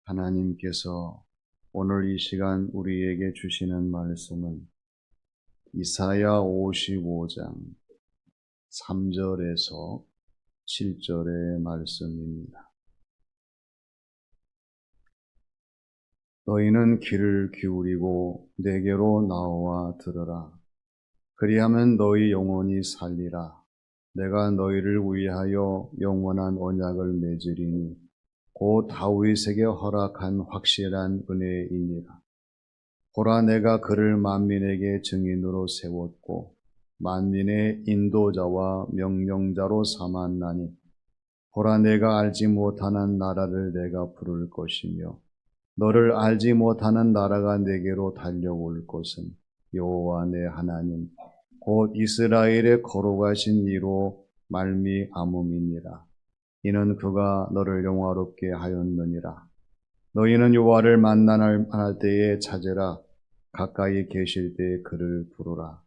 하나님께서 오늘 이 시간 우리에게 주시는 말씀은 이사야 55장 3절에서 7절의 말씀입니다. 너희는 귀를 기울이고 내게로 나와 들으라. 그리하면 너희 영혼이 살리라. 내가 너희를 위하여 영원한 언약을 맺으리니 곧 다윗에게 허락한 확실한 은혜이니라. 보라, 내가 그를 만민에게 증인으로 세웠고 만민의 인도자와 명령자로 삼았나니 보라, 내가 알지 못하는 나라를 내가 부를 것이며 너를 알지 못하는 나라가 내게로 달려올 것은 여호와 내 하나님 곧 이스라엘의 거룩하신 이로 말미암음이니라. 이는 그가 너를 영화롭게 하였느니라. 너희는 여호와를 만날 때에 찾으라. 가까이 계실 때에 그를 부르라.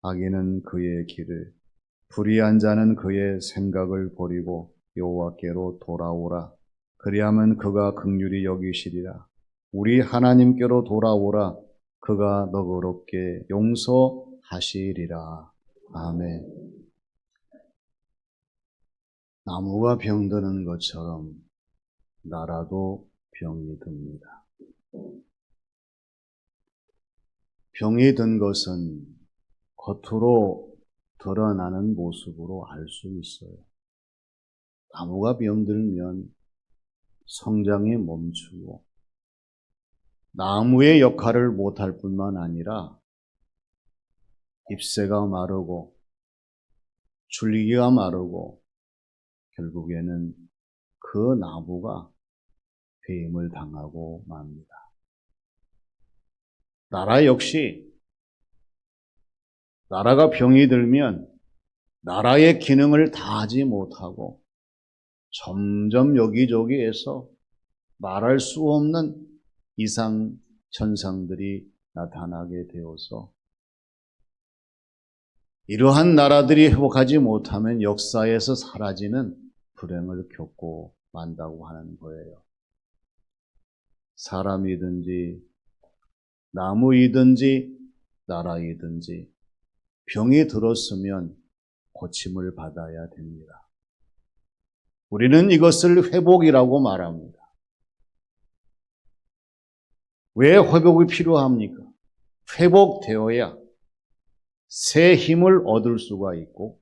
악인은 그의 길을, 불의한 자는 그의 생각을 버리고 여호와께로 돌아오라. 그리하면 그가 긍휼히 여기시리라. 우리 하나님께로 돌아오라. 그가 너그럽게 용서하시리라. 아멘. 나무가 병드는 것처럼 나라도 병이 듭니다. 병이 든 것은 겉으로 드러나는 모습으로 알 수 있어요. 나무가 병들면 성장이 멈추고 나무의 역할을 못할 뿐만 아니라 잎새가 마르고 줄기가 마르고 결국에는 그 나무가 배임을 당하고 맙니다. 나라 역시 나라가 병이 들면 나라의 기능을 다하지 못하고 점점 여기저기에서 말할 수 없는 이상 현상들이 나타나게 되어서 이러한 나라들이 회복하지 못하면 역사에서 사라지는 불행을 겪고 만다고 하는 거예요. 사람이든지 나무이든지 나라이든지 병이 들었으면 고침을 받아야 됩니다. 우리는 이것을 회복이라고 말합니다. 왜 회복이 필요합니까? 회복되어야 새 힘을 얻을 수가 있고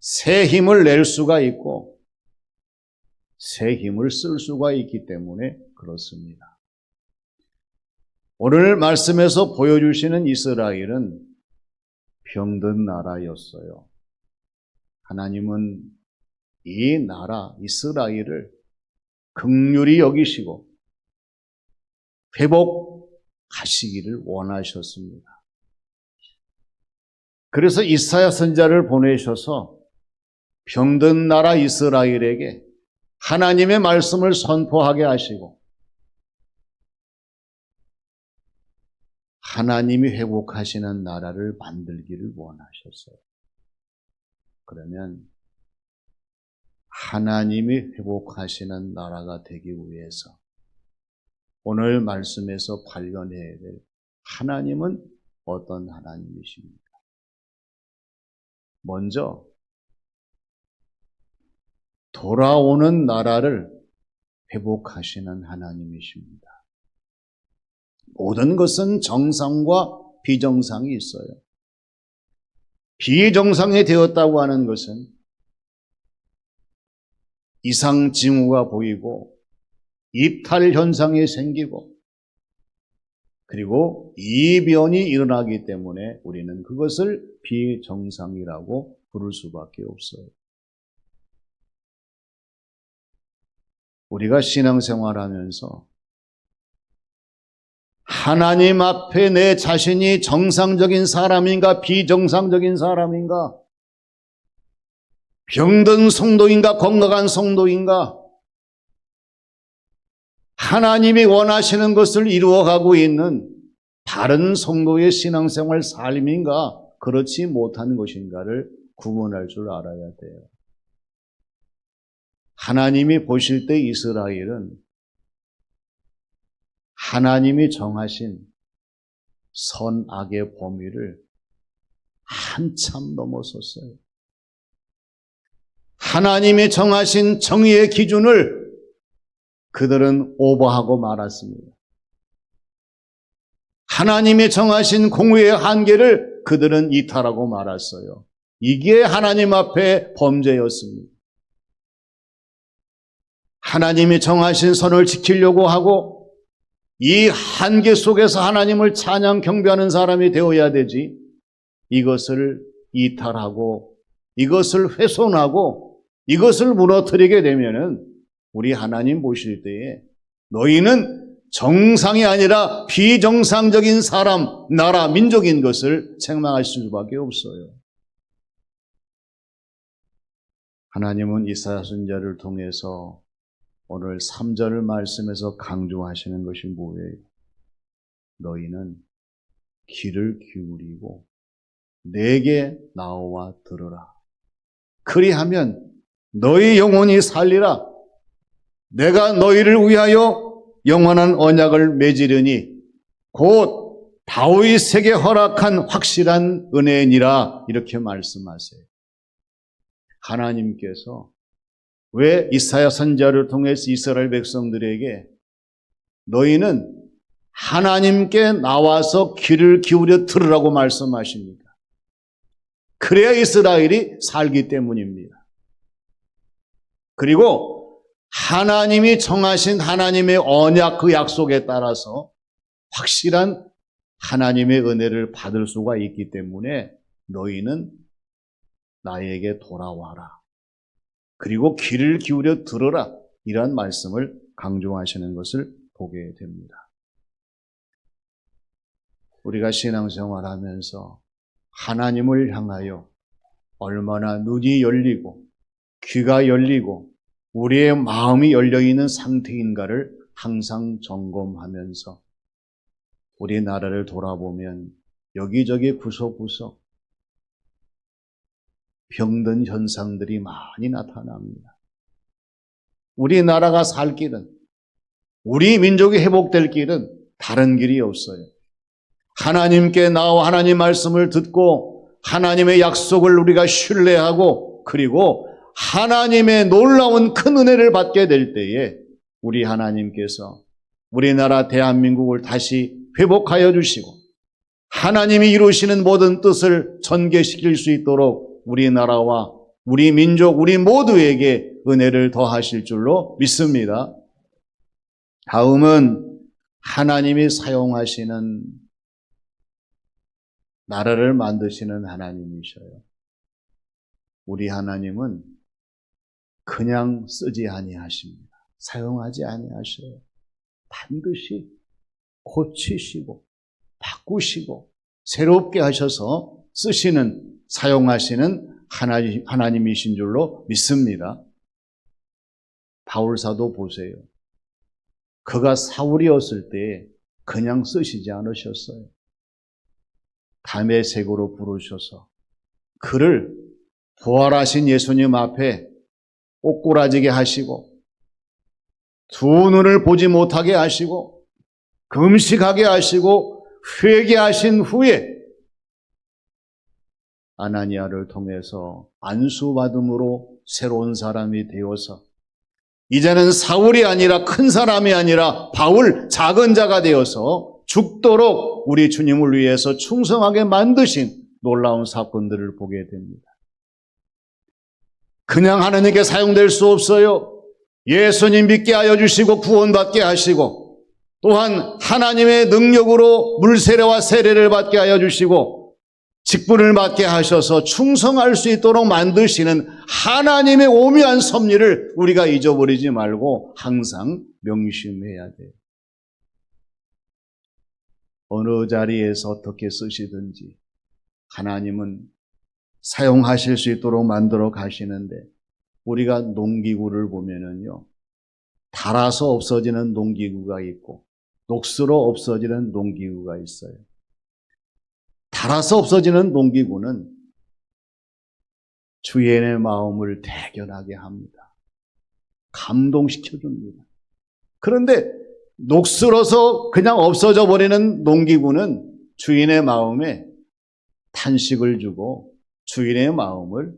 새 힘을 낼 수가 있고 새 힘을 쓸 수가 있기 때문에 그렇습니다. 오늘 말씀에서 보여주시는 이스라엘은 병든 나라였어요. 하나님은 이 나라 이스라엘을 긍휼히 여기시고 회복하시기를 원하셨습니다. 그래서 이사야 선지자를 보내셔서 병든 나라 이스라엘에게 하나님의 말씀을 선포하게 하시고 하나님이 회복하시는 나라를 만들기를 원하셨어요. 그러면 하나님이 회복하시는 나라가 되기 위해서 오늘 말씀에서 발견해야 될 하나님은 어떤 하나님이십니까? 먼저 돌아오는 나라를 회복하시는 하나님이십니다. 모든 것은 정상과 비정상이 있어요. 비정상이 되었다고 하는 것은 이상 징후가 보이고 이탈 현상이 생기고 그리고 이변이 일어나기 때문에 우리는 그것을 비정상이라고 부를 수밖에 없어요. 우리가 신앙생활하면서 하나님 앞에 내 자신이 정상적인 사람인가 비정상적인 사람인가 병든 성도인가 건강한 성도인가 하나님이 원하시는 것을 이루어가고 있는 다른 성도의 신앙생활 삶인가 그렇지 못한 것인가를 구분할 줄 알아야 돼요. 하나님이 보실 때 이스라엘은 하나님이 정하신 선악의 범위를 한참 넘어섰어요. 하나님이 정하신 정의의 기준을 그들은 오버하고 말았습니다. 하나님이 정하신 공의의 한계를 그들은 이탈하고 말았어요. 이게 하나님 앞에 범죄였습니다. 하나님이 정하신 선을 지키려고 하고 이 한계 속에서 하나님을 찬양 경배하는 사람이 되어야 되지, 이것을 이탈하고 이것을 훼손하고 이것을 무너뜨리게 되면은 우리 하나님 보실 때에 너희는 정상이 아니라 비정상적인 사람, 나라, 민족인 것을 책망하실 수밖에 없어요. 하나님은 이사야 선지자를 통해서 오늘 3절 말씀에서 강조하시는 것이 뭐예요? 너희는 귀를 기울이고 내게 나와 들으라. 그리하면 너희 영혼이 살리라. 내가 너희를 위하여 영원한 언약을 맺으려니 곧 다윗에게 허락한 확실한 은혜니라. 이렇게 말씀하세요. 하나님께서 왜 이사야 선지자를 통해서 이스라엘 백성들에게 너희는 하나님께 나와서 귀를 기울여 들으라고 말씀하십니까? 그래야 이스라엘이 살기 때문입니다. 그리고 하나님이 정하신 하나님의 언약, 그 약속에 따라서 확실한 하나님의 은혜를 받을 수가 있기 때문에 너희는 나에게 돌아와라. 그리고 귀를 기울여 들어라. 이러한 말씀을 강조하시는 것을 보게 됩니다. 우리가 신앙생활하면서 하나님을 향하여 얼마나 눈이 열리고 귀가 열리고 우리의 마음이 열려있는 상태인가를 항상 점검하면서 우리나라를 돌아보면 여기저기 구석구석 병든 현상들이 많이 나타납니다. 우리나라가 살 길은, 우리 민족이 회복될 길은 다른 길이 없어요. 하나님께 나와 하나님 말씀을 듣고 하나님의 약속을 우리가 신뢰하고 그리고 하나님의 놀라운 큰 은혜를 받게 될 때에 우리 하나님께서 우리나라 대한민국을 다시 회복하여 주시고 하나님이 이루시는 모든 뜻을 전개시킬 수 있도록 우리나라와 우리 민족, 우리 모두에게 은혜를 더하실 줄로 믿습니다. 다음은 하나님이 사용하시는, 나라를 만드시는 하나님이셔요. 우리 하나님은 그냥 쓰지 아니하십니다. 사용하지 아니하셔요. 반드시 고치시고 바꾸시고 새롭게 하셔서 쓰시는, 사용하시는 하나님이신 줄로 믿습니다. 바울 사도 보세요. 그가 사울이었을 때 그냥 쓰시지 않으셨어요. 다메섹으로 부르셔서 그를 부활하신 예수님 앞에 꼬꾸라지게 하시고 두 눈을 보지 못하게 하시고 금식하게 하시고 회개하신 후에 아나니아를 통해서 안수받음으로 새로운 사람이 되어서 이제는 사울이 아니라, 큰 사람이 아니라 바울, 작은 자가 되어서 죽도록 우리 주님을 위해서 충성하게 만드신 놀라운 사건들을 보게 됩니다. 그냥 하나님께 사용될 수 없어요. 예수님 믿게 하여 주시고 구원받게 하시고 또한 하나님의 능력으로 물세례와 세례를 받게 하여 주시고 직분을 받게 하셔서 충성할 수 있도록 만드시는 하나님의 오묘한 섭리를 우리가 잊어버리지 말고 항상 명심해야 돼요. 어느 자리에서 어떻게 쓰시든지 하나님은 사용하실 수 있도록 만들어 가시는데, 우리가 농기구를 보면은요, 닳아서 없어지는 농기구가 있고 녹슬어 없어지는 농기구가 있어요. 닳아서 없어지는 농기구는 주인의 마음을 대견하게 합니다. 감동시켜줍니다. 그런데 녹슬어서 그냥 없어져 버리는 농기구는 주인의 마음에 탄식을 주고 주인의 마음을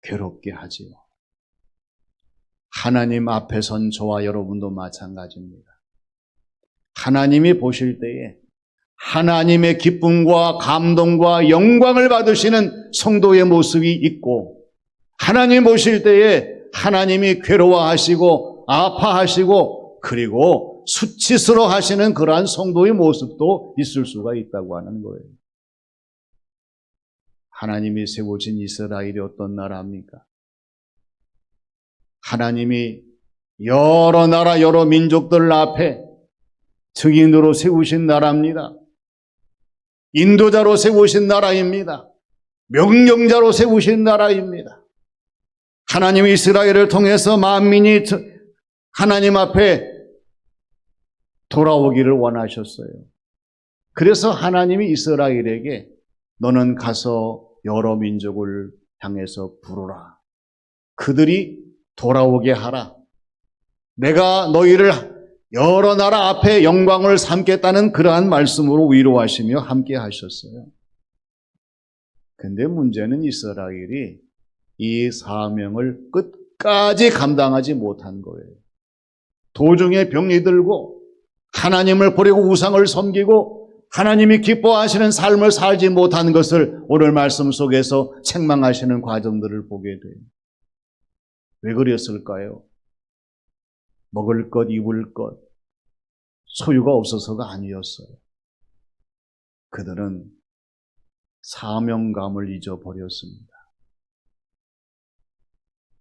괴롭게 하지요. 하나님 앞에 선 저와 여러분도 마찬가지입니다. 하나님이 보실 때에 하나님의 기쁨과 감동과 영광을 받으시는 성도의 모습이 있고, 하나님 보실 때에 하나님이 괴로워하시고 아파하시고 그리고 수치스러워 하시는 그러한 성도의 모습도 있을 수가 있다고 하는 거예요. 하나님이 세우신 이스라엘이 어떤 나라입니까? 하나님이 여러 나라 여러 민족들 앞에 증인으로 세우신 나라입니다. 인도자로 세우신 나라입니다. 명령자로 세우신 나라입니다. 하나님이 이스라엘을 통해서 만민이 하나님 앞에 돌아오기를 원하셨어요. 그래서 하나님이 이스라엘에게 너는 가서 여러 민족을 향해서 부르라. 그들이 돌아오게 하라. 내가 너희를 여러 나라 앞에 영광을 삼겠다는 그러한 말씀으로 위로하시며 함께 하셨어요. 근데 문제는 이스라엘이 이 사명을 끝까지 감당하지 못한 거예요. 도중에 병이 들고 하나님을 버리고 우상을 섬기고 하나님이 기뻐하시는 삶을 살지 못한 것을 오늘 말씀 속에서 책망하시는 과정들을 보게 돼요. 왜 그랬을까요? 먹을 것, 입을 것, 소유가 없어서가 아니었어요. 그들은 사명감을 잊어버렸습니다.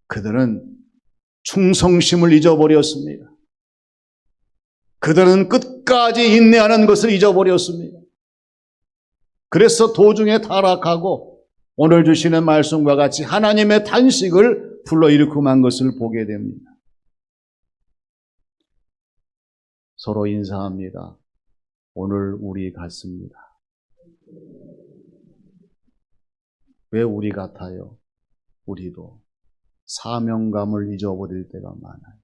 그들은 충성심을 잊어버렸습니다. 그들은 끝까지 인내하는 것을 잊어버렸습니다. 그래서 도중에 타락하고 오늘 주시는 말씀과 같이 하나님의 탄식을 불러일으키는 것을 보게 됩니다. 서로 인사합니다. 오늘 우리 같습니다. 왜 우리 같아요? 우리도 사명감을 잊어버릴 때가 많아요.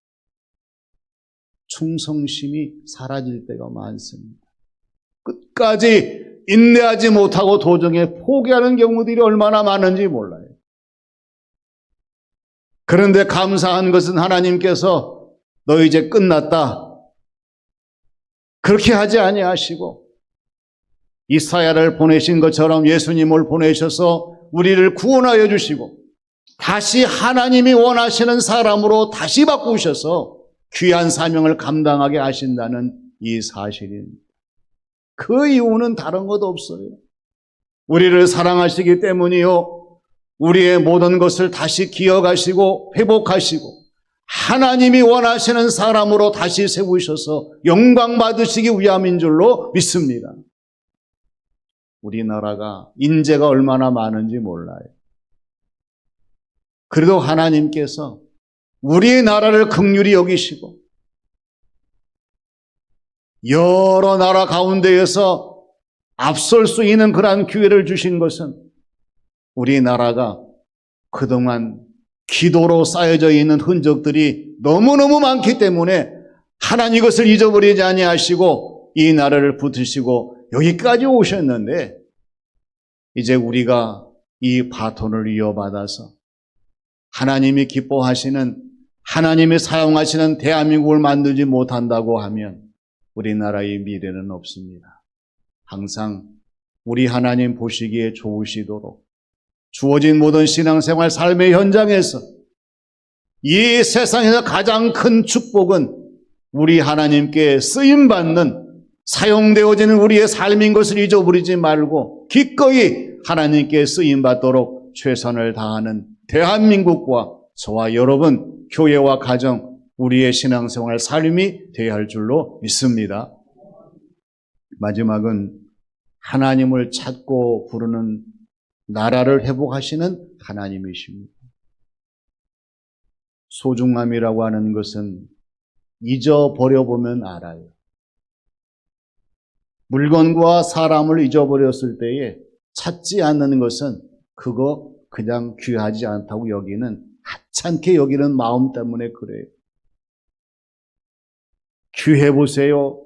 충성심이 사라질 때가 많습니다. 끝까지 인내하지 못하고 도중에 포기하는 경우들이 얼마나 많은지 몰라요. 그런데 감사한 것은 하나님께서 너 이제 끝났다. 그렇게 하지 아니하시고 이사야를 보내신 것처럼 예수님을 보내셔서 우리를 구원하여 주시고 다시 하나님이 원하시는 사람으로 다시 바꾸셔서 귀한 사명을 감당하게 하신다는 이 사실입니다. 그 이유는 다른 것 없어요. 우리를 사랑하시기 때문이요. 우리의 모든 것을 다시 기억하시고 회복하시고 하나님이 원하시는 사람으로 다시 세우셔서 영광 받으시기 위함인 줄로 믿습니다. 우리나라가 인재가 얼마나 많은지 몰라요. 그래도 하나님께서 우리 나라를 긍휼히 여기시고 여러 나라 가운데에서 앞설 수 있는 그러한 기회를 주신 것은 우리나라가 그동안 기도로 쌓여져 있는 흔적들이 너무너무 많기 때문에 하나님 이것을 잊어버리지 아니하시고 이 나라를 붙으시고 여기까지 오셨는데 이제 우리가 이 바톤을 이어받아서 하나님이 기뻐하시는 하나님이 사용하시는 대한민국을 만들지 못한다고 하면 우리나라의 미래는 없습니다. 항상 우리 하나님 보시기에 좋으시도록 주어진 모든 신앙생활 삶의 현장에서 이 세상에서 가장 큰 축복은 우리 하나님께 쓰임받는 사용되어지는 우리의 삶인 것을 잊어버리지 말고 기꺼이 하나님께 쓰임받도록 최선을 다하는 대한민국과 저와 여러분, 교회와 가정, 우리의 신앙생활 삶이 되어야 할 줄로 믿습니다. 마지막은 하나님을 찾고 부르는 나라를 회복하시는 하나님이십니다. 소중함이라고 하는 것은 잊어버려보면 알아요. 물건과 사람을 잊어버렸을 때에 찾지 않는 것은 그거 그냥 귀하지 않다고 여기는 하찮게 여기는 마음 때문에 그래요. 귀해 보세요.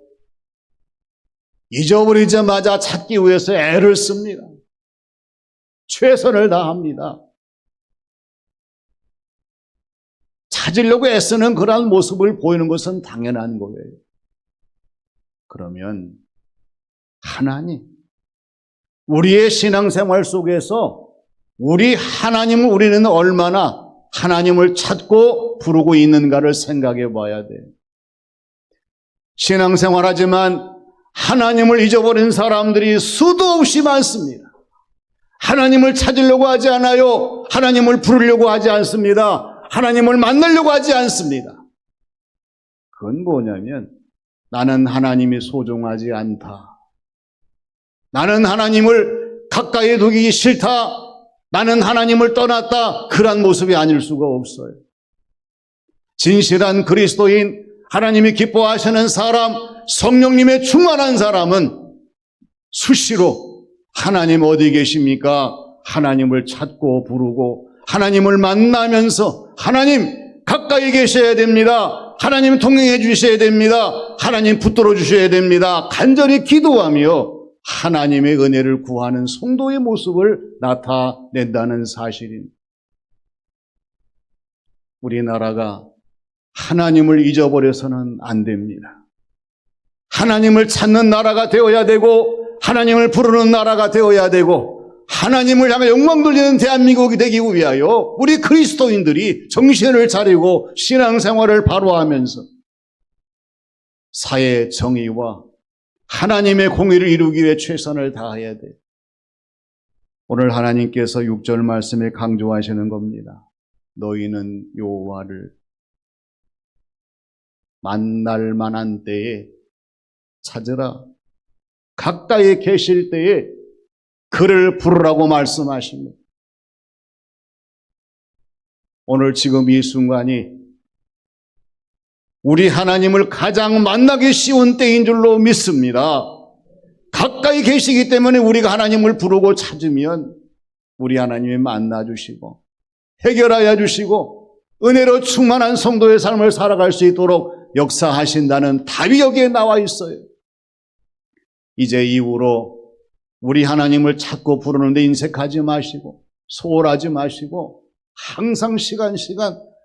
잊어버리자마자 찾기 위해서 애를 씁니다. 최선을 다합니다. 찾으려고 애쓰는 그러한 모습을 보이는 것은 당연한 거예요. 그러면 하나님, 우리의 신앙생활 속에서 우리는 얼마나 하나님을 찾고 부르고 있는가를 생각해 봐야 돼요. 신앙생활하지만 하나님을 잊어버린 사람들이 수도 없이 많습니다. 하나님을 찾으려고 하지 않아요. 하나님을 부르려고 하지 않습니다. 하나님을 만나려고 하지 않습니다. 그건 뭐냐면 나는 하나님이 소중하지 않다. 나는 하나님을 가까이 두기 싫다. 나는 하나님을 떠났다. 그런 모습이 아닐 수가 없어요. 진실한 그리스도인, 하나님이 기뻐하시는 사람, 성령님의 충만한 사람은 수시로 하나님 어디 계십니까? 하나님을 찾고 부르고 하나님을 만나면서 하나님 가까이 계셔야 됩니다. 하나님 통행해 주셔야 됩니다. 하나님 붙들어 주셔야 됩니다. 간절히 기도하며 하나님의 은혜를 구하는 성도의 모습을 나타낸다는 사실입니다. 우리나라가 하나님을 잊어버려서는 안 됩니다. 하나님을 찾는 나라가 되어야 되고 하나님을 부르는 나라가 되어야 되고 하나님을 향해 영광 돌리는 대한민국이 되기 위하여 우리 그리스도인들이 정신을 차리고 신앙생활을 바로 하면서 사회 정의와 하나님의 공의를 이루기 위해 최선을 다해야 돼요. 오늘 하나님께서 6절 말씀에 강조하시는 겁니다. 너희는 여호와를 만날 만한 때에 찾으라. 가까이 계실 때에 그를 부르라고 말씀하십니다. 오늘 지금 이 순간이 우리 하나님을 가장 만나기 쉬운 때인 줄로 믿습니다. 가까이 계시기 때문에 우리가 하나님을 부르고 찾으면 우리 하나님이 만나주시고 해결하여 주시고 은혜로 충만한 성도의 삶을 살아갈 수 있도록 역사하신다는 답이 여기에 나와 있어요. 이제 이후로 우리 하나님을 찾고 부르는데 인색하지 마시고 소홀하지 마시고 항상 시간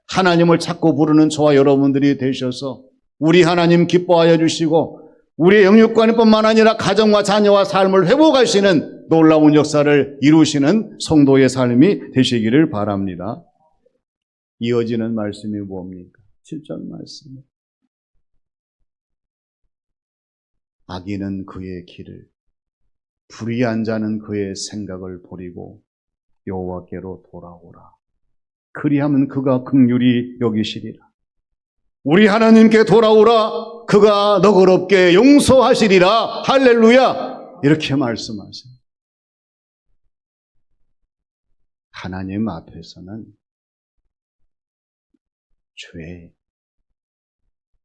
하나님을 찾고 부르는 저와 여러분들이 되셔서 우리 하나님 기뻐하여 주시고 우리의 영육관뿐만 아니라 가정과 자녀와 삶을 회복하시는 놀라운 역사를 이루시는 성도의 삶이 되시기를 바랍니다. 이어지는 말씀이 뭡니까? 7절 말씀. 악인은 그의 길을, 불의한 자는 그의 생각을 버리고 여호와께로 돌아오라. 그리하면 그가 긍휼히 여기시리라. 우리 하나님께 돌아오라. 그가 너그럽게 용서하시리라. 할렐루야. 이렇게 말씀하세요. 하나님 앞에서는 죄,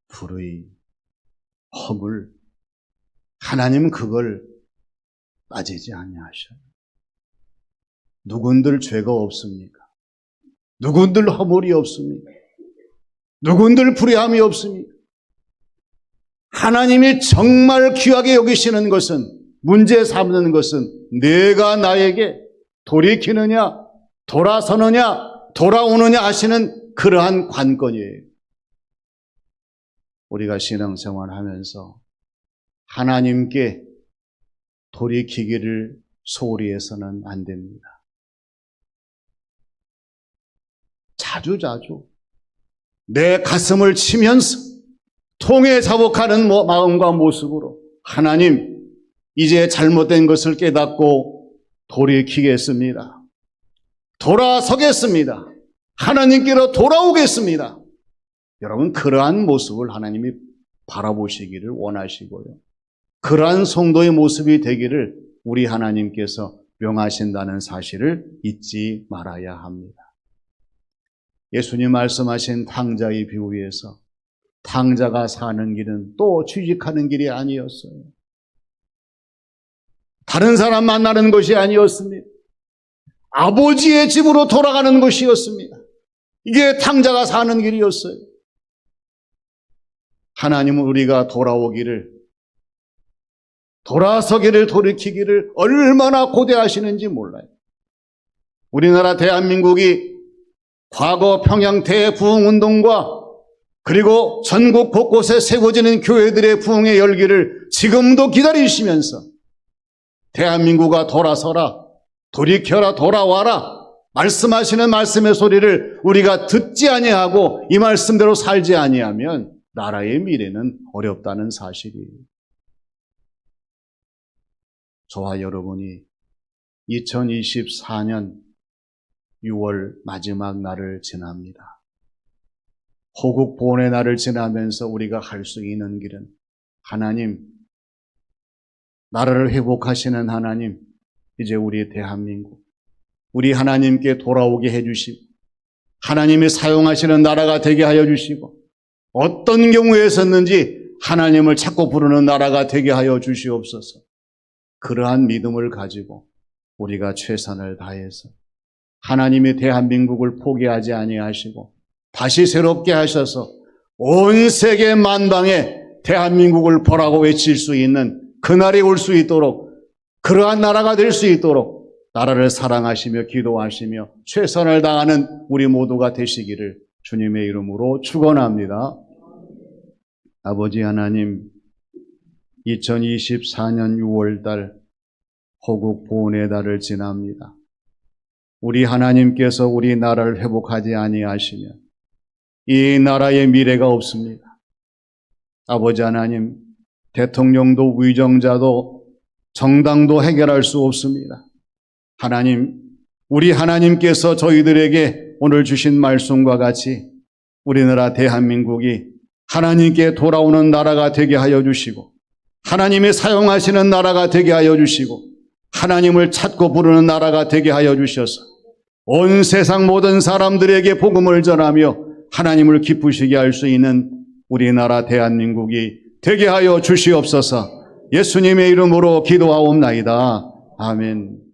불의, 허물, 하나님은 그걸 빠지지 아니하셔요. 누군들 죄가 없습니까? 누군들 허물이 없습니까? 누군들 불의함이 없습니까? 하나님이 정말 귀하게 여기시는 것은, 문제 삼는 것은 내가 나에게 돌이키느냐, 돌아서느냐, 돌아오느냐 하시는 그러한 관건이에요. 우리가 신앙생활 하면서 하나님께 돌이키기를 소홀히 해서는 안 됩니다. 자주 내 가슴을 치면서 통해 자복하는 마음과 모습으로 하나님, 이제 잘못된 것을 깨닫고 돌이키겠습니다. 돌아서겠습니다. 하나님께로 돌아오겠습니다. 여러분, 그러한 모습을 하나님이 바라보시기를 원하시고요. 그러한 성도의 모습이 되기를 우리 하나님께서 명하신다는 사실을 잊지 말아야 합니다. 예수님 말씀하신 탕자의 비유에서 탕자가 사는 길은 또 취직하는 길이 아니었어요. 다른 사람 만나는 것이 아니었습니다. 아버지의 집으로 돌아가는 것이었습니다. 이게 탕자가 사는 길이었어요. 하나님은 우리가 돌아서기를 돌이키기를 얼마나 고대하시는지 몰라요. 우리나라 대한민국이 과거 평양 대부흥운동과 그리고 전국 곳곳에 세워지는 교회들의 부흥의 열기를 지금도 기다리시면서 대한민국아 돌아서라, 돌이켜라, 돌아와라 말씀하시는 말씀의 소리를 우리가 듣지 아니하고 이 말씀대로 살지 아니하면 나라의 미래는 어렵다는 사실이에요. 저와 여러분이 2024년 6월 마지막 날을 지납니다. 호국 보훈의 날을 지나면서 우리가 할 수 있는 길은 하나님, 나라를 회복하시는 하나님, 이제 우리 대한민국, 우리 하나님께 돌아오게 해주시고 하나님이 사용하시는 나라가 되게 하여 주시고 어떤 경우에서는지 하나님을 찾고 부르는 나라가 되게 하여 주시옵소서. 그러한 믿음을 가지고 우리가 최선을 다해서 하나님이 대한민국을 포기하지 아니하시고 다시 새롭게 하셔서 온 세계 만방에 대한민국을 보라고 외칠 수 있는 그날이 올 수 있도록, 그러한 나라가 될 수 있도록 나라를 사랑하시며 기도하시며 최선을 다하는 우리 모두가 되시기를 주님의 이름으로 축원합니다. 아버지 하나님, 2024년 6월달 호국 보훈의 달을 지납니다. 우리 하나님께서 우리 나라를 회복하지 아니하시면 이 나라의 미래가 없습니다. 아버지 하나님, 대통령도 위정자도 정당도 해결할 수 없습니다. 하나님, 우리 하나님께서 저희들에게 오늘 주신 말씀과 같이 우리나라 대한민국이 하나님께 돌아오는 나라가 되게 하여 주시고 하나님이 사용하시는 나라가 되게 하여 주시고 하나님을 찾고 부르는 나라가 되게 하여 주셔서 온 세상 모든 사람들에게 복음을 전하며 하나님을 기쁘시게 할 수 있는 우리나라 대한민국이 되게 하여 주시옵소서. 예수님의 이름으로 기도하옵나이다. 아멘.